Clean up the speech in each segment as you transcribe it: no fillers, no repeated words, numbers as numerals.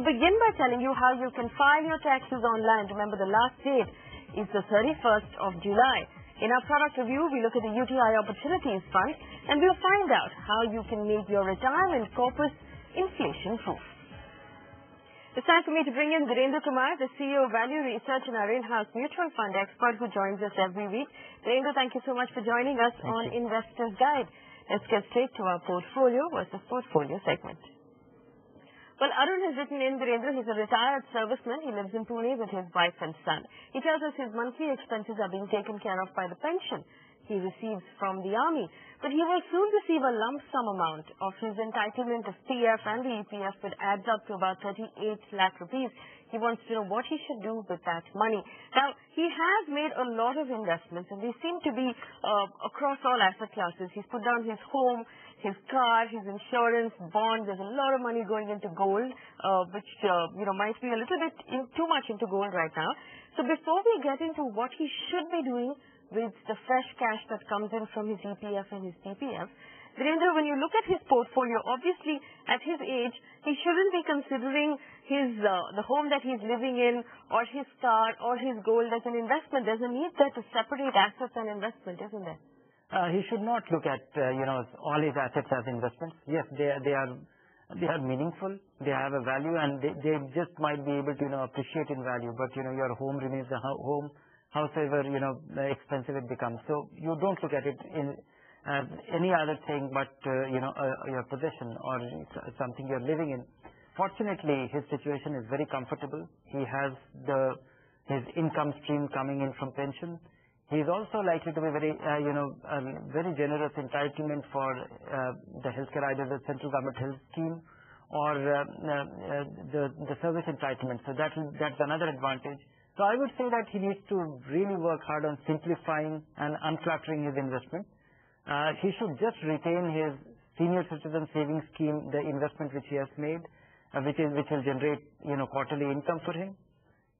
we'll begin by telling you how you can file your taxes online. Remember, the last date is the 31st of July. In our product review, we look at the UTI Opportunities Fund, and we'll find out how you can make your retirement corpus inflation-proof. It's time for me to bring in Virendra Kumar, the CEO of Value Research and our in-house mutual fund expert who joins us every week. Virendra, thank you so much for joining us on Investor's Guide. Let's get straight to our portfolio versus portfolio segment. Well, ARUN has written in, Virendra, he's a retired serviceman. He lives in Pune with his wife and son. He tells us his monthly expenses are being taken care of by the pension he receives from the army. But he will soon receive a lump sum amount of his entitlement of PF and the EPF, that adds up to about 38 lakh rupees. He wants to know what he should do with that money. Now, he has made a lot of investments, and they seem to be across all asset classes. He's put down his home, his car, his insurance, bonds. There's a lot of money going into gold, which, might be a little bit too much into gold right now. So before we get into what he should be doing with the fresh cash that comes in from his EPF and his PPF, Virendra, when you look at his portfolio, obviously at his age, he shouldn't be considering his the home that he's living in, or his car, or his gold as an investment. There's a need there to separate assets and investment, isn't there? He should not look at all his assets as investments. Yes, they are meaningful. They have a value, and they just might be able to appreciate in value. But your home remains a home, howsoever expensive it becomes. So you don't look at it as any other thing but your possession or something you're living in. Fortunately, his situation is very comfortable. He has his income stream coming in from pension. He is also likely to be very very generous entitlement for the healthcare, either the central government health scheme or the service entitlement. So that's another advantage. So I would say that he needs to really work hard on simplifying and uncluttering his investment. He should just retain his senior citizen savings scheme, the investment which he has made, which will generate quarterly income for him.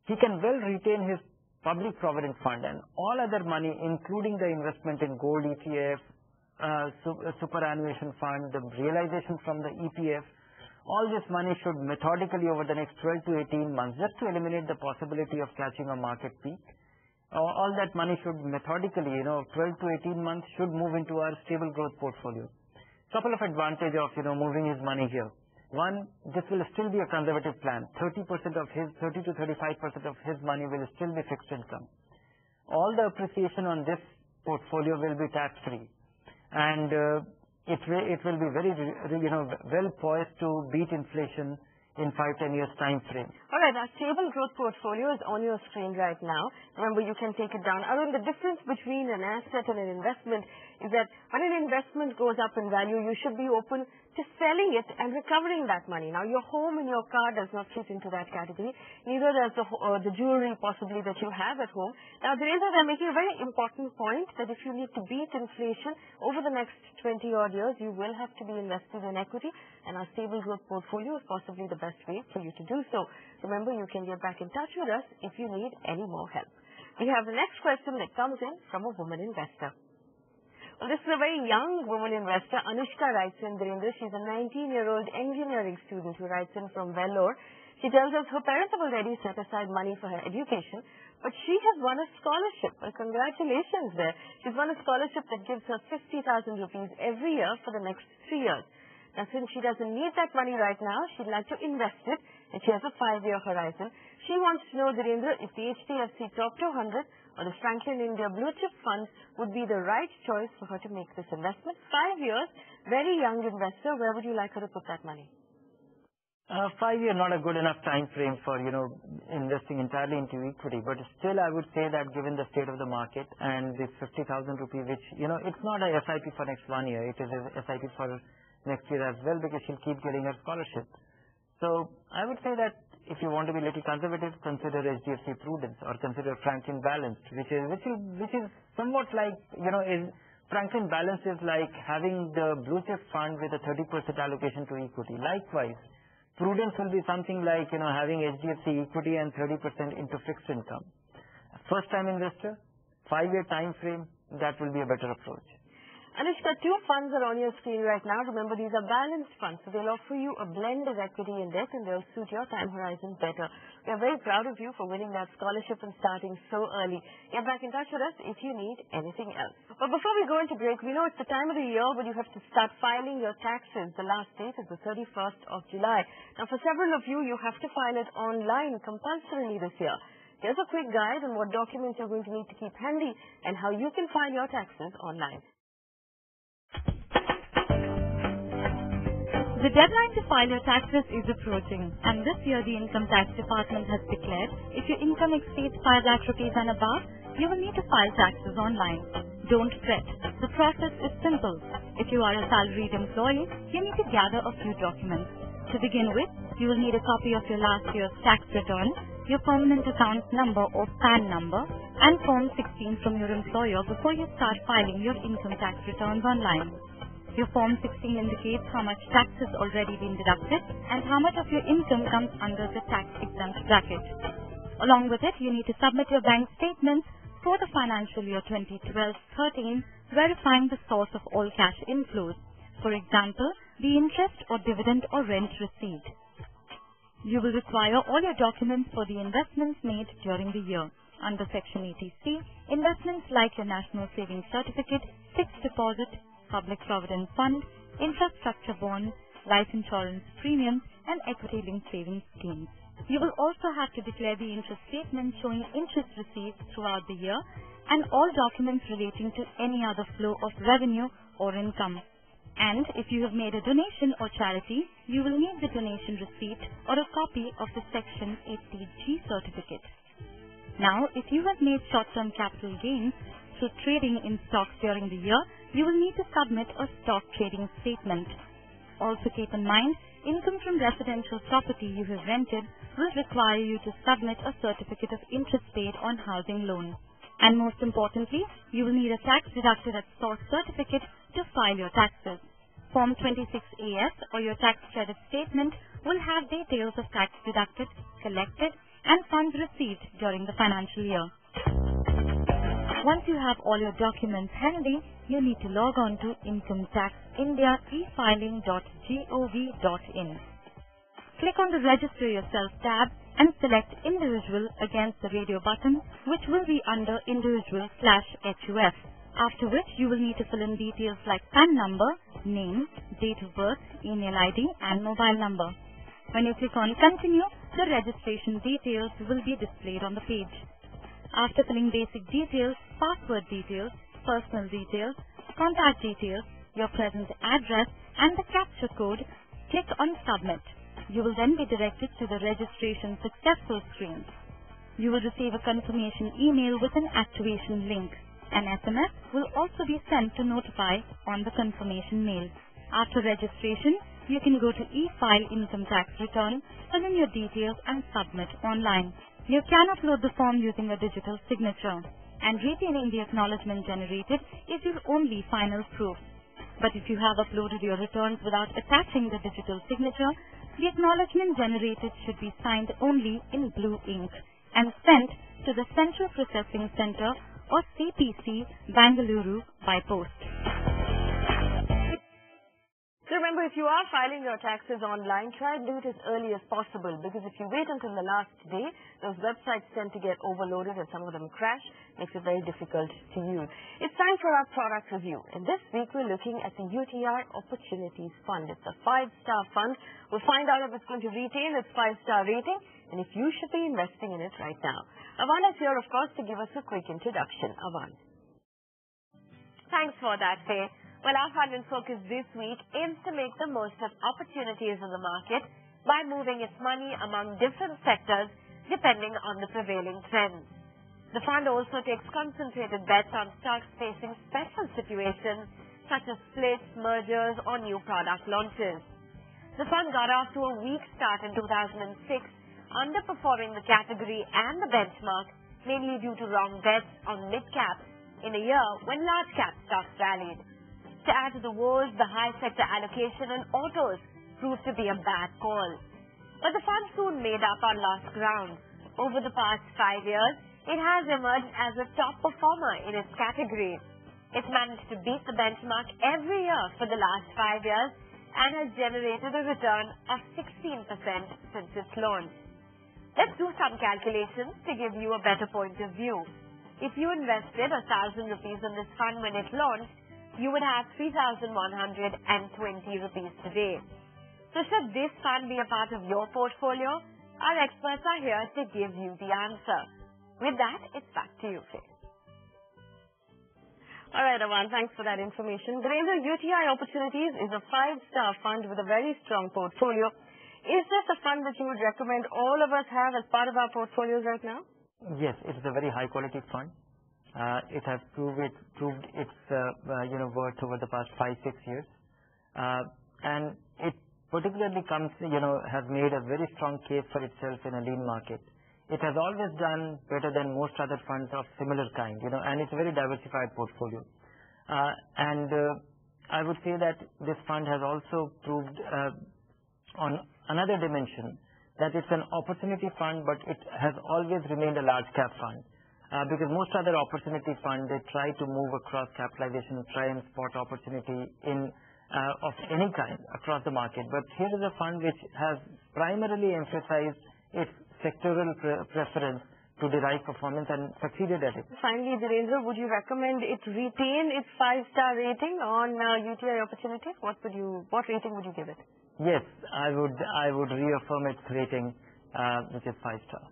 He can well retain his public provident fund and all other money, including the investment in gold ETF, superannuation fund, the realization from the EPF. All this money should methodically over the next 12 to 18 months, just to eliminate the possibility of catching a market peak. All that money should methodically, 12 to 18 months, should move into our stable growth portfolio. Couple of advantage of, moving his money here. One, this will still be a conservative plan. 30 to 35% of his money will still be fixed income. All the appreciation on this portfolio will be tax-free. And it will be very, well poised to beat inflation in 5-10 years time frame. All right, our stable growth portfolio is on your screen right now. Remember, you can take it down. Arun, the difference between an asset and an investment is that when an investment goes up in value, you should be open to selling it and recovering that money. Now, your home and your car does not fit into that category. Neither does the jewelry possibly that you have at home. Now, they're making a very important point that if you need to beat inflation over the next 20-odd years, you will have to be invested in equity, and our stable growth portfolio is possibly the best way for you to do so. Remember, you can get back in touch with us if you need any more help. We have the next question that comes in from a woman investor. Well, this is a very young woman investor. Anushka writes in, Virendra. She's a 19-year-old engineering student who writes in from Vellore. She tells us her parents have already set aside money for her education, but she has won a scholarship. Well, congratulations there. She's won a scholarship that gives her 50,000 rupees every year for the next 3 years. Now, since she doesn't need that money right now, she'd like to invest it, and she has a 5-year horizon. She wants to know, Virendra, if the HDFC Top 200 or the Franklin India Blue Chip Funds would be the right choice for her to make this investment. 5 years, very young investor. Where would you like her to put that money? 5 years not a good enough time frame for investing entirely into equity, but still I would say that given the state of the market and this 50,000 rupees, which it's not a SIP for next 1 year, it is a SIP for next year as well, because she'll keep getting her scholarship. So I would say that if you want to be a little conservative, consider HDFC Prudence or consider Franklin Balanced, which is somewhat like Franklin Balanced is like having the blue chip fund with a 30% allocation to equity. Likewise, Prudence will be something like having HDFC equity and 30% into fixed income. First time investor, 5-year time frame, that will be a better approach. Anushka, two funds are on your screen right now. Remember, these are balanced funds, so they'll offer you a blend of equity and debt, and they'll suit your time horizon better. We are very proud of you for winning that scholarship and starting so early. Get back in touch with us if you need anything else. But before we go into break, we know it's the time of the year when you have to start filing your taxes. The last date is the 31st of July. Now, for several of you, you have to file it online compulsorily this year. Here's a quick guide on what documents you're going to need to keep handy and how you can file your taxes online. The deadline to file your taxes is approaching, and this year the Income Tax Department has declared if your income exceeds 5 lakh rupees and above, you will need to file taxes online. Don't fret. The process is simple. If you are a salaried employee, you need to gather a few documents. To begin with, you will need a copy of your last year's tax return, your permanent account number or PAN number, and Form 16 from your employer before you start filing your income tax returns online. Your Form 16 indicates how much tax has already been deducted and how much of your income comes under the tax-exempt bracket. Along with it, you need to submit your bank statements for the financial year 2012-13, verifying the source of all cash inflows. For example, the interest or dividend or rent received. You will require all your documents for the investments made during the year. Under Section 80C, investments like your National Savings Certificate, fixed deposit, Public Provident Fund, infrastructure bonds, life insurance premiums, and equity-linked savings schemes. You will also have to declare the interest statement showing interest received throughout the year and all documents relating to any other flow of revenue or income. And if you have made a donation or charity, you will need the donation receipt or a copy of the Section 80G certificate. Now, if you have made short-term capital gains through trading in stocks during the year, you will need to submit a stock trading statement. Also keep in mind, income from residential property you have rented will require you to submit a certificate of interest paid on housing loan. And most importantly, you will need a tax deducted at source certificate to file your taxes. Form 26AS or your tax credit statement will have details of tax deducted, collected, and funds received during the financial year. Once you have all your documents handy, you need to log on to incometaxindia.efiling.gov.in. Click on the Register Yourself tab and select Individual against the radio button, which will be under Individual/HUF. After which, you will need to fill in details like PAN number, name, date of birth, email ID, and mobile number. When you click on Continue, the registration details will be displayed on the page. After filling basic details, password details, personal details, contact details, your present address, and the capture code, click on Submit. You will then be directed to the Registration Successful screen. You will receive a confirmation email with an activation link. An SMS will also be sent to notify on the confirmation mail. After registration, you can go to e-file income tax return, fill in your details, and submit online. You can upload the form using a digital signature, and retaining the acknowledgement generated is your only final proof. But if you have uploaded your returns without attaching the digital signature, the acknowledgement generated should be signed only in blue ink and sent to the Central Processing Center or CPC, Bangalore by post. So remember, if you are filing your taxes online, try and do it as early as possible, because if you wait until the last day, those websites tend to get overloaded and some of them crash, makes it very difficult to use. It's time for our product review, and this week we're looking at the UTI Opportunities Fund. It's a 5-star fund. We'll find out if it's going to retain its 5-star rating and if you should be investing in it right now. Avan is here, of course, to give us a quick introduction. Avan. Thanks for that, Faye. Well, our fund and focus this week aims to make the most of opportunities in the market by moving its money among different sectors depending on the prevailing trends. The fund also takes concentrated bets on stocks facing special situations such as splits, mergers, or new product launches. The fund got off to a weak start in 2006, underperforming the category and the benchmark, mainly due to wrong bets on mid-caps in a year when large-cap stocks rallied. To add to the woes, the high sector allocation in autos proved to be a bad call. But the fund soon made up on lost ground. Over the past 5 years, it has emerged as a top performer in its category. It's managed to beat the benchmark every year for the last 5 years and has generated a return of 16% since its launch. Let's do some calculations to give you a better point of view. If you invested 1,000 rupees in this fund when it launched, you would have 3,120 rupees today. So should this fund be a part of your portfolio? Our experts are here to give you the answer. With that, it's back to you, Faye. All right, Awan, thanks for that information. Virendra, UTI Opportunities is a 5-star fund with a very strong portfolio. Is this a fund that you would recommend all of us have as part of our portfolios right now? Yes, it is a very high quality fund. It has proved its worth over the past 5-6 years, and it particularly has made a very strong case for itself in a lean market. It has always done better than most other funds of similar kind, and it's a very diversified portfolio. I would say that this fund has also proved on another dimension that it's an opportunity fund, but it has always remained a large cap fund. Because most other opportunity funds, they try to move across capitalization, try and spot opportunity of any kind across the market. But here is a fund which has primarily emphasized its sectoral preference to derive performance and succeeded at it. Finally, Virendra, would you recommend it retain its 5-star rating on UTI Opportunities? What rating would you give it? Yes, I would reaffirm its rating, which is 5-star.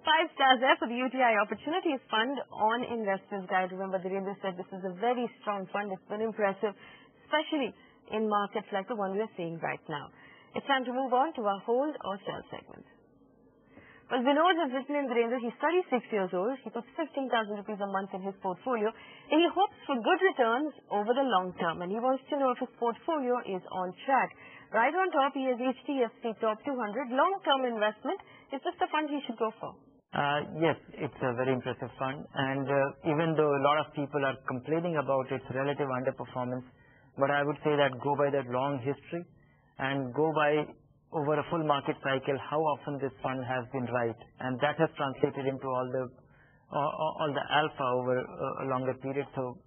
5 stars there for the UTI Opportunities Fund on Investors Guide. Remember, Virendra said this is a very strong fund. It's been impressive, especially in markets like the one we're seeing right now. It's time to move on to our hold or sell segment. Well, Vinod has written in, Virendra, he's 36 years old. He puts 15,000 rupees a month in his portfolio, and he hopes for good returns over the long term. And he wants to know if his portfolio is on track. Right on top, he has HDFC Top 200 long-term investment. Is this the fund he should go for? Yes, it's a very impressive fund, and even though a lot of people are complaining about its relative underperformance, but I would say that go by that long history and go by over a full market cycle how often this fund has been right, and that has translated into all the alpha over a longer period. So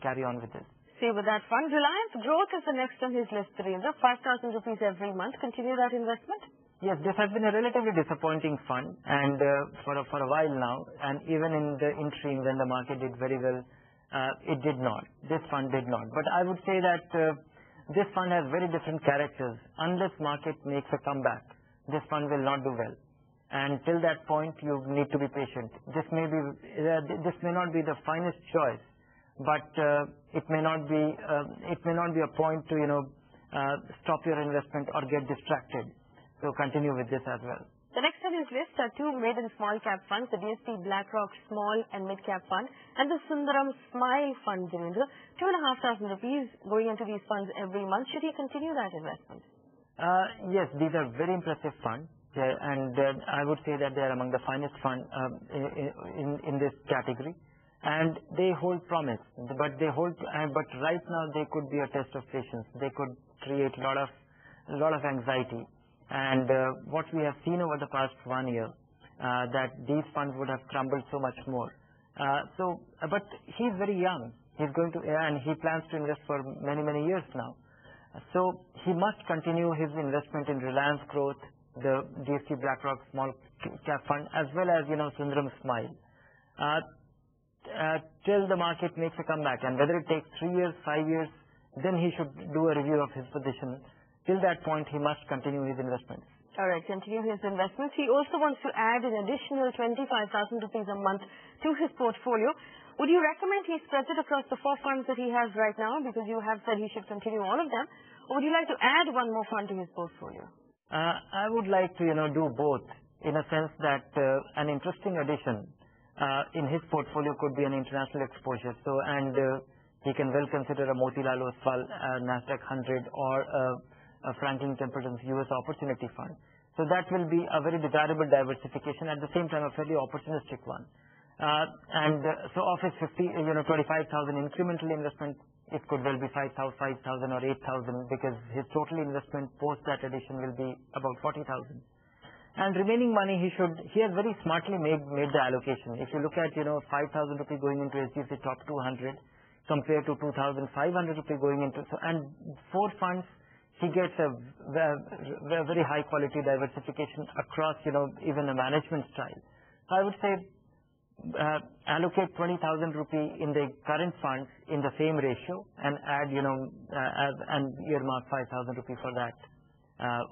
carry on with this. See, with that fund, Reliance Growth is the next on his list, Virendra. 5,000 rupees every month. Continue that investment? Yes, this has been a relatively disappointing fund, and for a while now, and even in the interim when the market did very well, it did not. This fund did not. But I would say that this fund has very different characters. Unless market makes a comeback, this fund will not do well. And till that point, you need to be patient. This may not be the finest choice, but it may not be a point to stop your investment or get distracted. So continue with this as well. The next on his list are 2 mid and small cap funds, the DSP BlackRock Small and Mid Cap Fund and the Sundaram Smile Fund, Virendra. 2,500 rupees going into these funds every month. Should he continue that investment? Yes, these are very impressive funds, and I would say that they are among the finest funds in this category, and they hold promise. But right now they could be a test of patience. They could create a lot of anxiety. And what we have seen over the past 1 year, that these funds would have crumbled so much more. But he's very young. He's going to, and he plans to invest for many, many years now. So he must continue his investment in Reliance Growth, the DSP BlackRock Small Cap Fund, as well as Sundaram Smile, till the market makes a comeback. And whether it takes 3 years, 5 years, then he should do a review of his position. Till that point, he must continue his investments. All right, continue his investments. He also wants to add an additional 25,000 rupees a month to his portfolio. Would you recommend he spreads it across the 4 funds that he has right now, because you have said he should continue all of them? Or would you like to add one more fund to his portfolio? I would like to, do both, in a sense that an interesting addition in his portfolio could be an international exposure. So, and he can well consider a Motilal Oswal Nasdaq 100 or a Franklin Templeton's US Opportunity Fund. So that will be a very desirable diversification, at the same time a fairly opportunistic one. So of his 25,000 incremental investment, it could well be 5,000 or 8,000, because his total investment post that addition will be about 40,000. And remaining money, he has very smartly made the allocation. If you look at 5,000 rupees going into HDFC Top 200, compared to 2,500 rupees going into. So, and 4 funds, he gets a very high quality diversification across, even the management style. So I would say allocate 20,000 rupees in the current funds in the same ratio and add, and earmark 5,000 rupees for that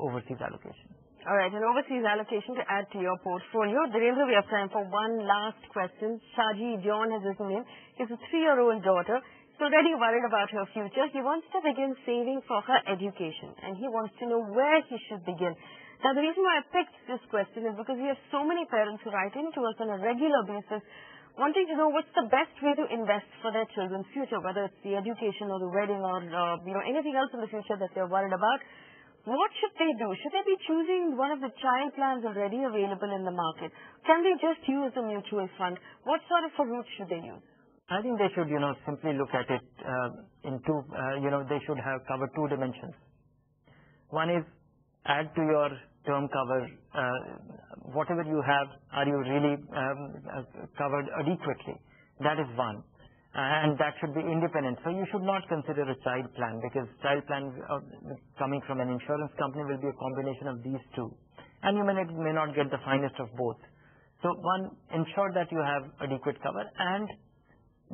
overseas allocation. All right, an overseas allocation to add to your portfolio. Dhirendra, we have time for one last question. Shaji John has written in. He has a 3-year-old daughter. He's already worried about her future. He wants to begin saving for her education, and he wants to know where he should begin. Now, the reason why I picked this question is because we have so many parents who write in to us on a regular basis wanting to know what's the best way to invest for their children's future, whether it's the education or the wedding or anything else in the future that they're worried about. What should they do? Should they be choosing one of the child plans already available in the market? Can they just use a mutual fund? What sort of a route should they use? I think they should, simply look at it in two, they should have covered 2 dimensions. One is add to your term cover, whatever you have, are you really covered adequately? That is one. And that should be independent. So you should not consider a child plan, because child plan coming from an insurance company will be a combination of these 2. And you may not get the finest of both. So one, ensure that you have adequate cover, and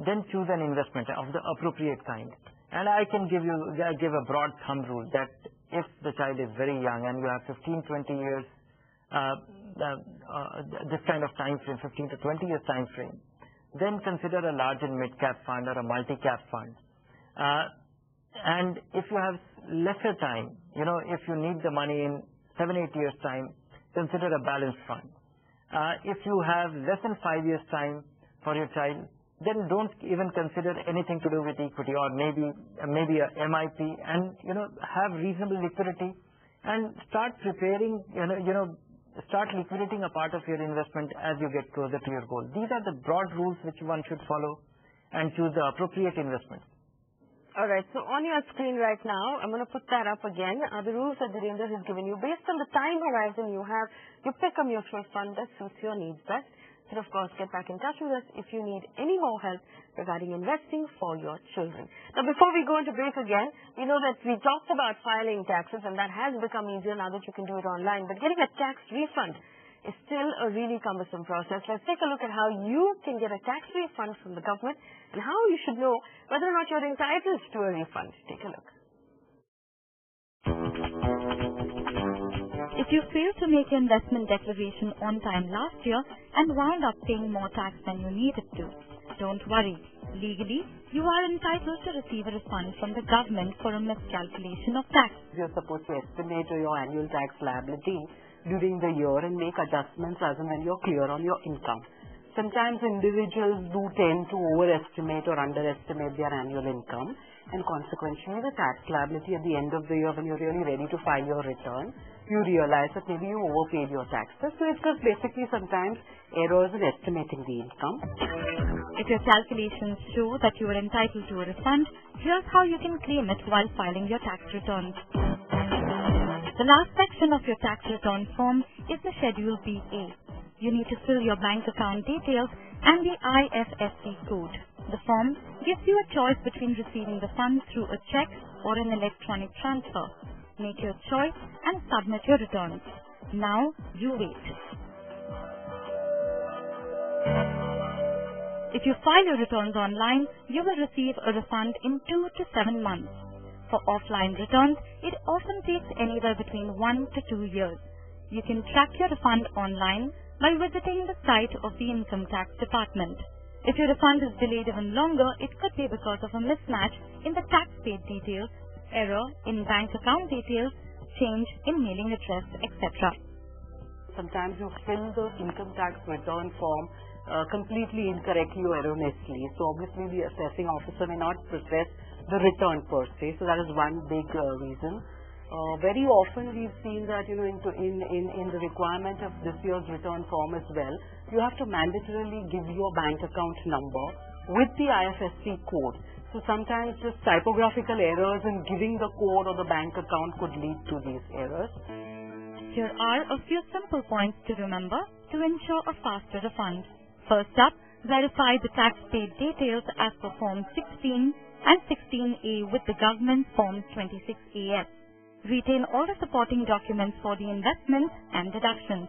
then choose an investment of the appropriate kind. And I can give a broad thumb rule that if the child is very young and you have 15, 20 years, this kind of time frame, 15 to 20 years time frame, then consider a large and mid-cap fund or a multi-cap fund. And if you have lesser time, if you need the money in 7-8 years time, consider a balanced fund. If you have less than 5 years time for your child, then don't even consider anything to do with equity, or maybe a MIP, and have reasonable liquidity and start preparing, start liquidating a part of your investment as you get closer to your goal. These are the broad rules which one should follow and choose the appropriate investments. All right, so on your screen right now, I'm going to put that up again. The rules that Dhirendra has given you. Based on the time horizon you have, you pick a mutual fund that suits your needs best. And of course, get back in touch with us if you need any more help regarding investing for your children. Now, before we go into break again, we know that we talked about filing taxes, and that has become easier now that you can do it online. But getting a tax refund is still a really cumbersome process. Let's take a look at how you can get a tax refund from the government and how you should know whether or not you're entitled to a refund. Take a look. If you failed to make your investment declaration on time last year and wound up paying more tax than you needed to, don't worry. Legally, you are entitled to receive a refund from the government for a miscalculation of tax. You're supposed to estimate your annual tax liability during the year and make adjustments as and when you're clear on your income. Sometimes individuals do tend to overestimate or underestimate their annual income, and consequently the tax liability at the end of the year, when you're really ready to file your return, you realize that maybe you overpaid your taxes. So it's just basically sometimes errors in estimating the income. If your calculations show that you are entitled to a refund, here's how you can claim it while filing your tax returns. The last section of your tax return form is the Schedule BA. You need to fill your bank account details and the IFSC code. The form gives you a choice between receiving the funds through a check or an electronic transfer. Make your choice and submit your returns. Now, you wait. If you file your returns online, you will receive a refund in 2 to 7 months. For offline returns, it often takes anywhere between 1 to 2 years. You can track your refund online by visiting the site of the Income Tax Department. If your refund is delayed even longer, it could be because of a mismatch in the tax paid details, error in bank account details, change in mailing address, etc. Sometimes you fill the income tax return form completely incorrectly or erroneously. So obviously the assessing officer may not process the return per se. So that is one big reason. Very often we've seen that in the requirement of this year's return form as well, you have to mandatorily give your bank account number with the IFSC code. So sometimes just typographical errors in giving the code or the bank account could lead to these errors. Here are a few simple points to remember to ensure a faster refund. First up, Verify the tax paid details as per Form 16 and 16A with the Government Form 26AS. Retain all the supporting documents for the investments and deductions.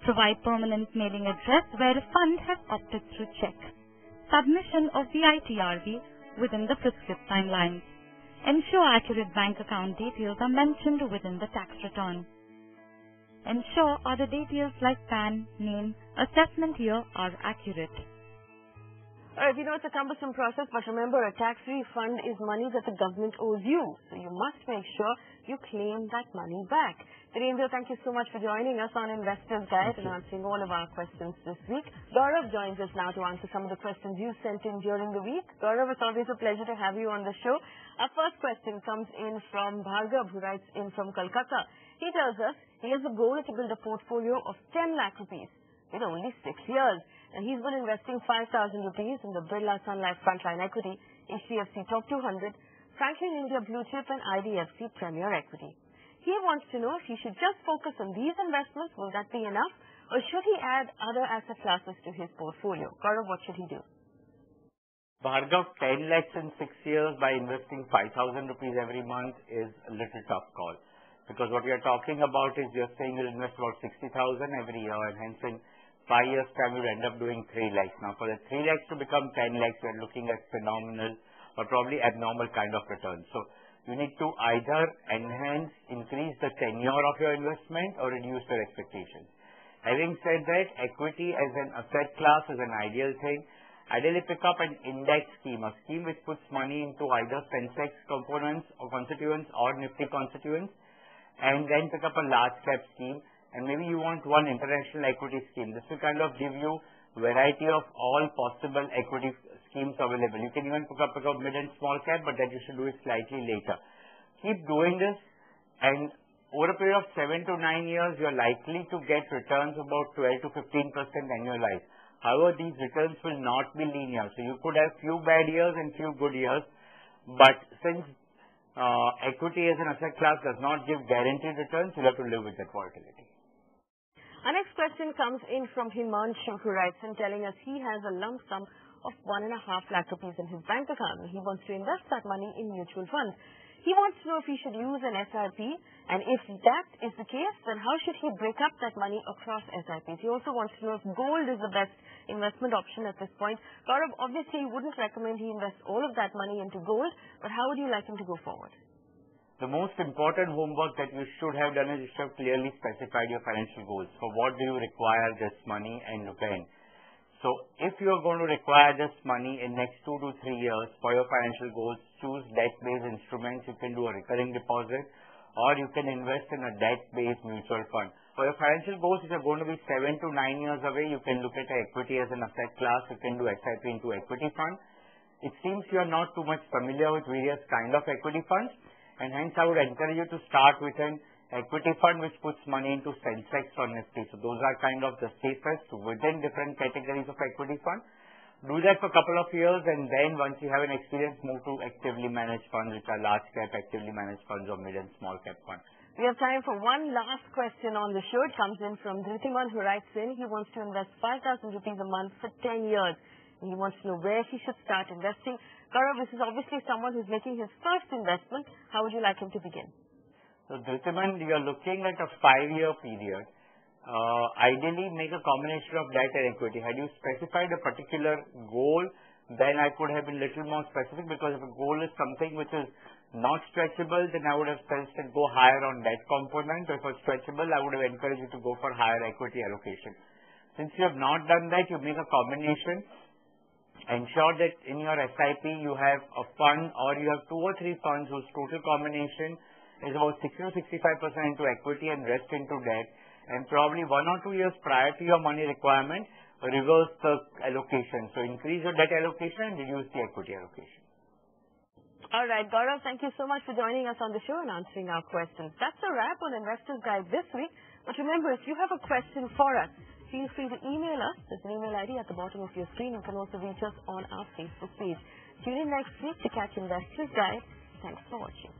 Provide permanent mailing address where a fund has opted through check. Submission of the ITRV within the prescribed timelines. Ensure accurate bank account details are mentioned within the tax return. Ensure other details like PAN, name, assessment year are accurate. Alright, we know it's a cumbersome process, but remember, a tax refund is money that the government owes you. So you must make sure you claim that money back. Virendra, thank you so much for joining us on Investors Guide and answering all of our questions this week. Gaurav joins us now to answer some of the questions you sent in during the week. Gaurav, it's always a pleasure to have you on the show. Our first question comes in from Bhargav, who writes in from Kolkata. He tells us he has a goal to build a portfolio of 10 lakh rupees in only 6 years. And he's been investing 5,000 rupees in the Birla Sun Life Frontline Equity, HDFC Top 200, Franklin India Blue Chip and IDFC Premier Equity. He wants to know if he should just focus on these investments, will that be enough? Or should he add other asset classes to his portfolio? Gaurav, what should he do? Bhargav, 10 lakhs in 6 years by investing 5,000 rupees every month is a little tough call. Because what we are talking about is you're saying you'll invest about 60,000 every year, and hence in 5 years time you'll end up doing 3 lakhs. Now for the 3 lakhs to become 10 lakhs, we're looking at phenomenal or probably abnormal kind of returns. So you need to either enhance, increase the tenure of your investment or reduce your expectations. Having said that, equity as an asset class is an ideal thing. Ideally pick up an index scheme, a scheme which puts money into either Sensex components or constituents or Nifty constituents, and then pick up a large cap scheme, and maybe you want one international equity scheme. This will kind of give you variety of all possible equity schemes available. You can even pick up mid and small cap, but that you should do it slightly later. Keep doing this, and over a period of 7 to 9 years, you're likely to get returns about 12 to 15% annualized. However, these returns will not be linear. So you could have few bad years and few good years, but since equity as an asset class does not give guaranteed returns, you'll have to live with that volatility. Our next question comes in from Himanshu, who writes in telling us he has a lump sum of 1.5 lakh rupees in his bank account and he wants to invest that money in mutual funds. He wants to know if he should use an SIP, and if that is the case, then how should he break up that money across SIPs? He also wants to know if gold is the best investment option at this point. Gaurav, obviously you wouldn't recommend he invest all of that money into gold, but how would you like him to go forward? The most important homework that you should have done is you should have clearly specified your financial goals. For what do you require this money and when? So if you are going to require this money in next 2 to 3 years for your financial goals, choose debt-based instruments. You can do a recurring deposit, or you can invest in a debt-based mutual fund. For your financial goals, which are going to be 7 to 9 years away, you can look at equity as an asset class. You can do SIP into equity fund. It seems you are not too much familiar with various kind of equity funds, and hence I would encourage you to start with an equity fund which puts money into Sensex or Nifty. So those are kind of the safest within different categories of equity fund. Do that for a couple of years, and then once you have an experience, move to actively managed funds, which are large cap actively managed funds or mid and small cap funds. We have time for one last question on the show. It comes in from Dhritiman, who writes in he wants to invest 5,000 rupees a month for 10 years. And he wants to know where he should start investing. Gaurav, this is obviously someone who's making his first investment. How would you like him to begin? So Dhritiman, you are looking at a 5-year period. Ideally, make a combination of debt and equity. Had you specified a particular goal, then I could have been a little more specific, because if a goal is something which is not stretchable, then I would have suggested go higher on debt component. If it's stretchable, I would have encouraged you to go for higher equity allocation. Since you have not done that, you make a combination. Ensure that in your SIP you have a fund, or you have 2 or 3 funds whose total combination is about 60 to 65% into equity and rest into debt, and probably 1 or 2 years prior to your money requirement, reverse the allocation. So increase your debt allocation and reduce the equity allocation. All right, Gaurav, thank you so much for joining us on the show and answering our questions. That's a wrap on Investors Guide this week. But remember, if you have a question for us, feel free to email us. There's an email ID at the bottom of your screen. You can also reach us on our Facebook page. Tune in next week to catch Investors Guide. Thanks for watching.